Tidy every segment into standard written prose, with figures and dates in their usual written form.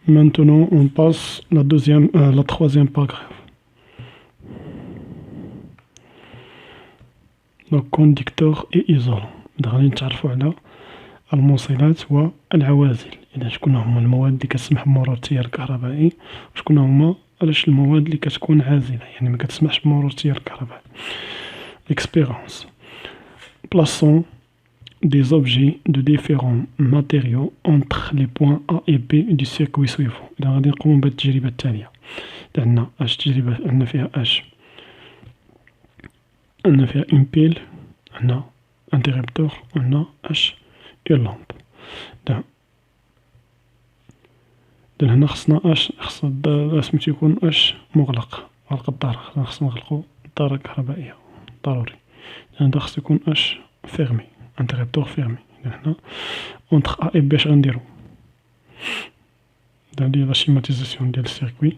Maintenant, on passe la troisième paragraphe. Donc, conducteur et isolant. غادي نتعرفوا على الموصلات والعوازل. إذا شكون هما المواد اللي كتسمح بمرور التيار الكهربائي، وشكون هما علاش المواد اللي كتكون عازلة، يعني ما كتسمحش بمرور التيار الكهربائي. Expérience. Plaçons des objets de différents matériaux entre les points A et B du circuit suivant. إذا غادي نقومو بهاد التجربة التالية. عندنا تجربة عندنا فيها عندنا فيها une pile، عندنا interrupteur، عندنا une lampe. إذا هنا خصنا خص سميتو يكون مغلق، غلق الدار، خصنا نغلقو الدارة الكهربائية ضروري. هذا خص يكون فيرمي، انتريبتور فيرمي. إذا هنا اونتخ أ إي بي اش غنديرو؟ هادي لا شيماتيزاسيون ديال السيركوي.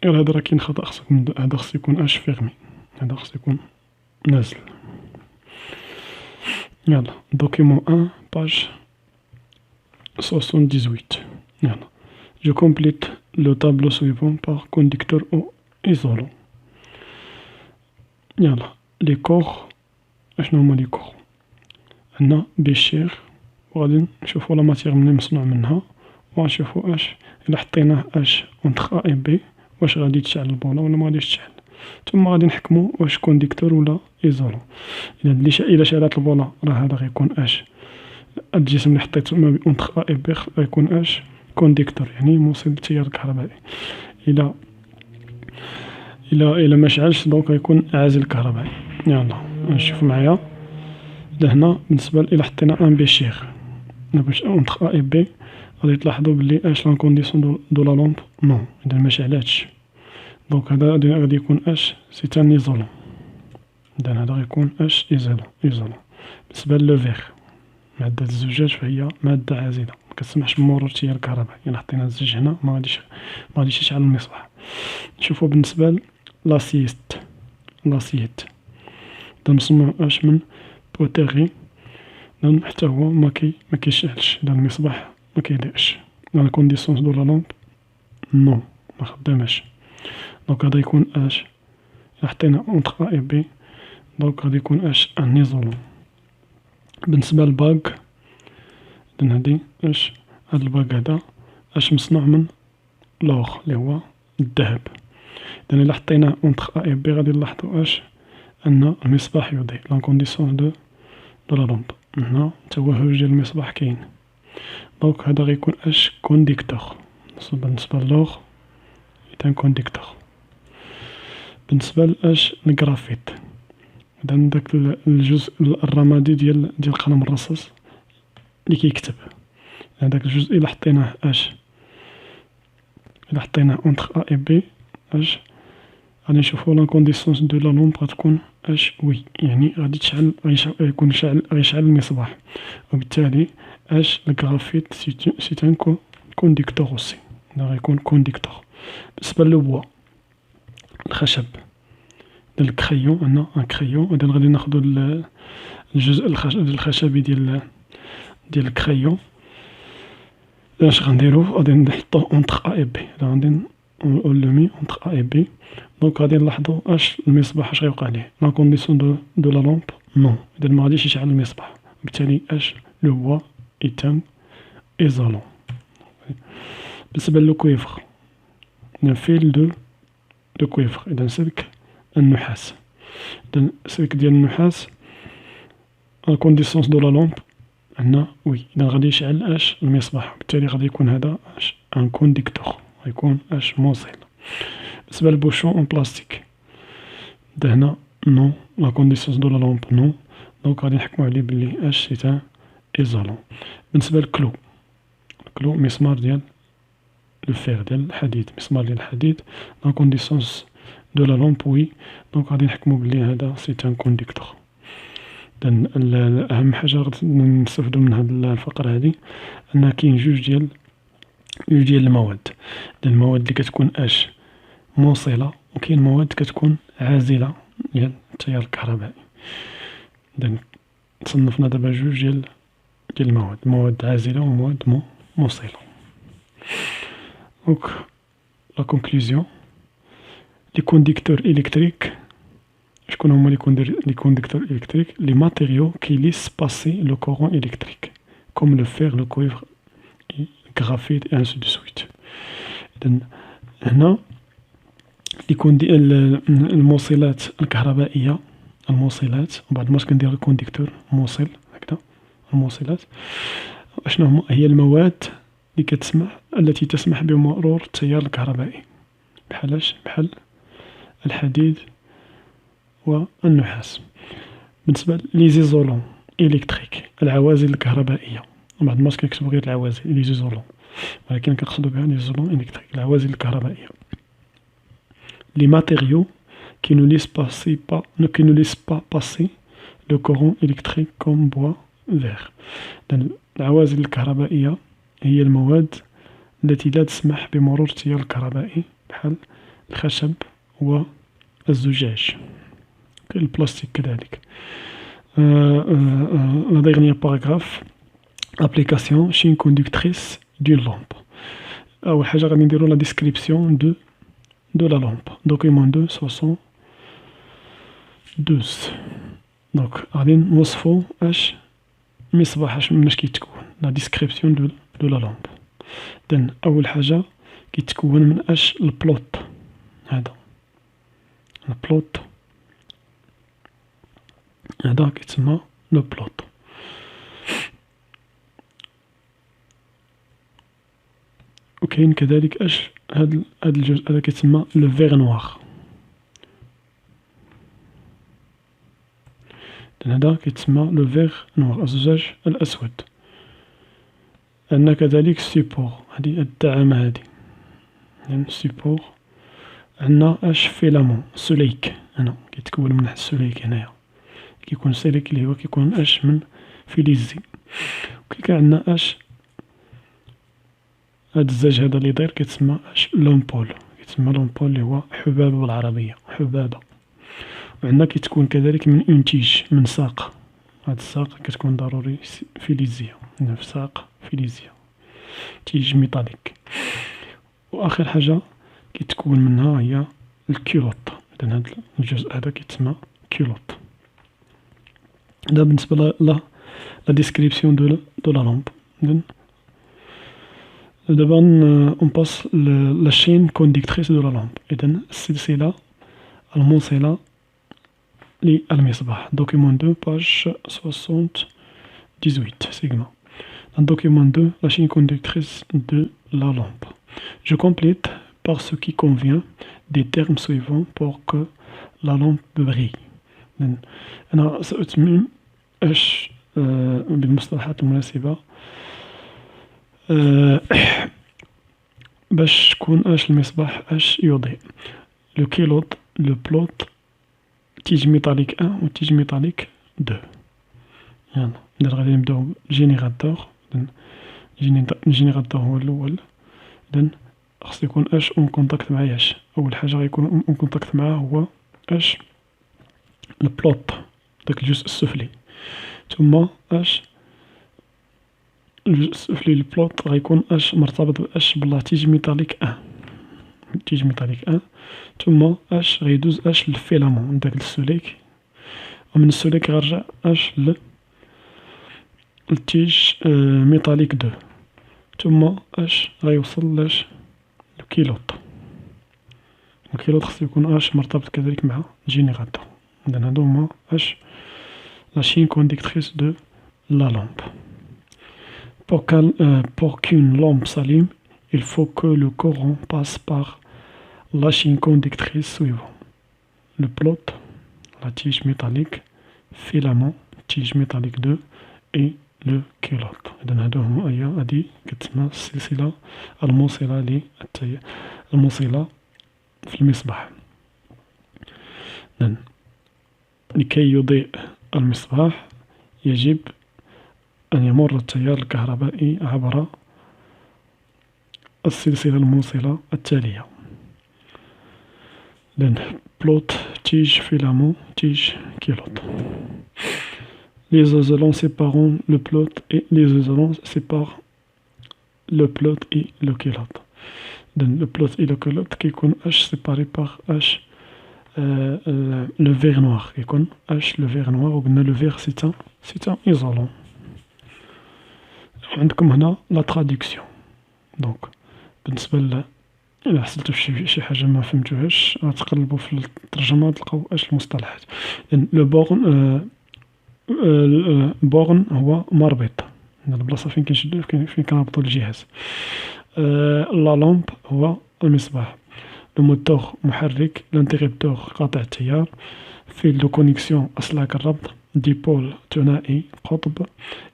غير هذا راه كاين خطأ، هذا خص يكون فيرمي، هذا خص يكون نازل. يلا دوكيمون 1 باج 78. Voilà. Je complète le tableau suivant par conducteur ou isolant. Voilà. Les corps. أشنو هما لي كور؟ عندنا بيشير، وغادي نشوفو لا ماتيغ منين مصنوع منها، وغنشوفو إلا حطيناه اونتخ أ إي بي واش غادي تشعل البولا ولا مغاديش تشعل. ثم غادي نحكمو واش كونديكتور ولا ايزولون. إلا شعلات البولا راه هذا غيكون هاد الجسم اللي حطيتو اونتخ أ إي بي غيكون كونديكتور، يعني موصل للتيار الكهربائي. إلا ما شعلش دونك غيكون عازل كهربائي. يلا نشوف معايا. لهنا بالنسبة إلا حطينا ان بيشير باش اونتخ أ إي بي، غادي تلاحظوا بلي لا كونديسيون دو لا لومب نون، إذا ما شعلاتش دونك هذا غادي يكون سي ان ايزولون. إذا هذا غيكون ايزولون. بالنسبة لو فيغ، مادة الزجاج فهي مادة عازلة، مكتسمحش بمرور التيار الكهربائي. إلا حطينا الزجاج هنا ما غاديش يشعل المصباح. نشوفو بالنسبة لاسيست. دا مصنوع من بوتيغي، حتى هو ما كيشعلش، المصباح ما كيضيئش. لا كونديسيون دو لا لومب نون، ما خداماش. دونك هذا يكون إلا حطينا اونتخ أ إي بي دونك غادي يكون ان ايزولون. بالنسبة للباك، إذن هادي هاد الباك هذا مصنوع من لوغ اللي هو الذهب. إذن إلا حطيناه اونتخ أ إي بي غادي نلاحظو أن المصباح يضيء، لا كونديسيون دو لا لومب. هنا التوهج ديال المصباح كاين، دونك هذا غيكون كونديكتور. بالنسبة للوغ إذن كونديكتور. بالنسبة للغرافيت، إذن داك الجزء الرمادي ديال قلم الرصاص اللي كيكتب، هذاك الجزء إلا حطيناه اونتخ أ إي بي غادي نشوفو لا كونديسيون دو لا لومب غتكون وي، يعني غادي تشعل، غيشعل المصباح. وبالتالي الغرافيت سي ان كونديكتور اوسي، غيكون كونديكتور. بالنسبة للبوا، الخشب ديال الكريون، عندنا ان كريون. إذا غادي ناخدو الجزء الخشبي ديال الكريون. اش غنديرو؟ غادي نحطوه اونتخ أ إي بي، غادي نولومي اونتخ أ إي بي. دونك غادي نلاحظو المصباح غيوقع ليه، لا كونديسيون دو لا لومب نون، إذا ما غاديش يشعل المصباح. بالتالي لو بوا إيتان ايزولون. بالنسبة لو كويفر، فيل دو كويفر، إذا سلك النحاس. إذا سلك ديال النحاس لا كونديسيون دو لا لومب عندنا وي، إذا غادي يشعل المصباح. بالتالي غادي يكون هذا ان كونديكتور، غيكون موصل. بالنسبة للبوشون اون بلاستيك، إذا هنا نون، لا كونديسيون دو لا لومب نون، دونك غادي نحكمو عليه بلي سي ان ايزولون. بالنسبة للكلو، مسمار ديال الفيغ، ديال الحديد، مسمار ديال الحديد، لا كونديسيون دو لا لومب وي، دونك غادي نحكمو بلي هذا سي ان كونديكتور. أهم حاجة نستافدو من هاد الفقرة هادي أن كاين جوج ديال المواد. المواد اللي كتكون موصلة، وكاين مواد كتكون عازلة ديال التيار الكهربائي. إذن صنفنا دابا جوج ديال المواد، مواد عازلة ومواد موصلة. Donc, la conclusion, les conducteurs électriques, je connais les conducteurs électriques, les matériaux qui laissent passer le courant électrique, comme le fer, le cuivre, le graphite et ainsi de suite. هنا الموصلات الكهربائية، الموصلات وبعد ما كندير الكونديكتور موصل هكذا، الموصلات اشنو هما؟ هي المواد اللي التي تسمح بمرور التيار الكهربائي، بحال الحديد والنحاس. بالنسبة ليزيزولون إلكتريك، العوازل الكهربائية، بعض الناس كيكتبوا غير العوازل ليزيزولون، ولكن كنقصدو بها ليزيزولون إلكتريك، العوازل الكهربائية. Les matériaux qui ne laissent pas passer le courant électrique comme bois, verre. العوازل الكهربائية هي المواد التي لا تسمح بمرور التيار الكهربائي بحال الخشب والزجاج، البلاستيك كذلك. La dernière paragraphe, application chez une conductrice d'une lampe. أول حاجة غادي نديرو la description de la lampe. Document 2 72. دونك غادي نوصفو مصباح مناش كيتكون، la description de la lampe. أول حاجة كيتكون من البلوت، هذا البلوت هذا كيتسمى لو بلوت. وكاين كذلك هاد الجزء هذا كيتسمى لو فيغ نوار، هذا كيتسمى لو فيغ نوار، الزجاج الأسود. عندنا كذلك سيبور، هادي الدعامة هادي، سيبور. عندنا فيلامون، سليك، هنا كيتكون من السليك، هنايا كيكون سليك اللي هو كيكون من فلزي. وكي عندنا هاد الزاج هذا اللي داير كيتسمى لومبول، كيتسمى لومبول اللي هو حبابة بالعربية، حبابة. وعندنا كيتكون كذلك من اون تيج، من ساق، هاد الساق كتكون ضروري فلزية، في ساق فلزية، تيج ميطاليك. وآخر حاجة كيتكون منها هي الكيلوط، إذن هاد الجزء هذا كيتسمى كيلوط. هذا بالنسبة لا ديسكريبسيون دو لا لامب. دابا on passe la chaîne conductrice de la lampe. إذن السلسلة الموصلة للمصباح. Document 2 page 78 sigma. Dans document 2, la chaîne conductrice de la lampe. Je complète par ce qui convient des termes suivants pour que la lampe brille. أنا سأتمم بالمصطلحات المناسبة باش تكون المصباح يضيء. لو كيلوط، لو بلوط، تيج ميطاليك 1 و تيج ميطاليك 2. يلا غادي نبداو بالجينيراتور. الجينيراتور هو الأول، إذن خص يكون اون كونتاكت مع أول حاجة غيكون اون كونتاكت معاه هو البلوط، داك الجزء السفلي، ثم الجزء السفلي البلوط غيكون مرتبط بلا تيج ميطاليك 1، تيج ميطاليك 1، ثم غيدوز للفيلامون داك السليك، ومن السليك غيرجع للتيج ميطاليك 2، ثم غيوصل الكيلوط. الكيلوط خصو يكون مرتبط كذلك مع الجينيراتور. إذن هادو هما la chaîne conductrice de la lampe. Pour qu'une lampe s'allume, il faut que le courant passe par la chaîne conductrice suivante: le plot, la tige métallique, filament, tige métallique 2 et le كيلوط. إذن هادو هما هادي كتسمى السلسلة الموصلة الموصلة في المصباح. إذن لكي يضيء المصباح يجب أن يمر التيار الكهربائي عبر السلسلة الموصلة التالية: بلوت، تيج، فيلامون، تيج، كيلوط. Les isolants séparant le plot et les isolants séparent لو بلوت اي لو كيلوت. إذن لو بلوت اي لو كيلوت كيكون اش سيباري باغ اش لو فيغ نوار، كيكون اش لو فيغ نوار، و قلنا لو فيغ سي ان ايزولون. عندكم هنا لا تراديكسيون. دونك بالنسبة إلا حصلتو في شي حاجة ما فهمتوهاش غتقلبو في الترجمة تلقاو اش المصطلحات. إذن لو بورن، بورن هو مربط، البلاصة فين كنشدو فين كنربطو الجهاز. لا لامب هو المصباح. لو موتور محرك، لانتيغيبتور قاطع التيار، فيل دو كونيكسيون أسلاك الربط، ديبول ثنائي قطب،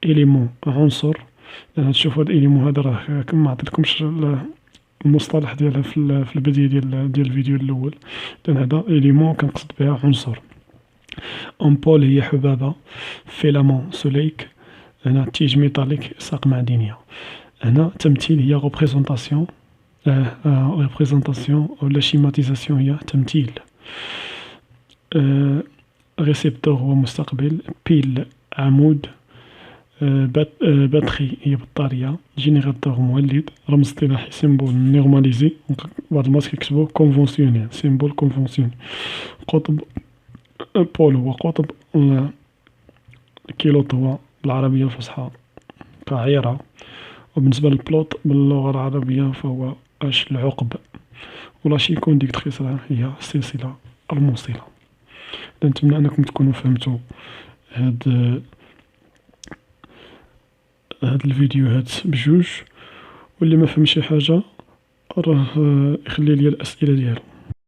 إليمون عنصر. تشوفو هاد الإليمون هذا راه معطيتكمش المصطلح ديالها في البداية ديال الفيديو الأول. إذن هذا إليمون كنقصد بها عنصر. أمبول هي حبابة، فيلامون سليك، هنا تيج ميتاليك ساق معدنية. هنا تمثيل هي ريبريزونطاسيون، ريبريزونطاسيون ولا شيماتيزاسيون هي تمثيل. ريسيبتور هو مستقبل، بيل عمود، باتري هي بطارية، جينيراتور مولد، رمز اصطلاحي سيمبول نورماليزي، بعض الناس كيكتبو كونفونسيونيل، سيمبول كونفونسيونيل. قطب، بول هو قطب، كيلوت هو بالعربية الفصحى قاعرة، وبالنسبة للبلوت باللغة العربية فهو اش العقب، ولا شي كونديكتريس هي السلسلة الموصلة. نتمنى أنكم تكونوا فهمتوا هاد الفيديوهات بجوج، واللي ما فهم شي حاجة راه يخلي لي الأسئلة ديالو.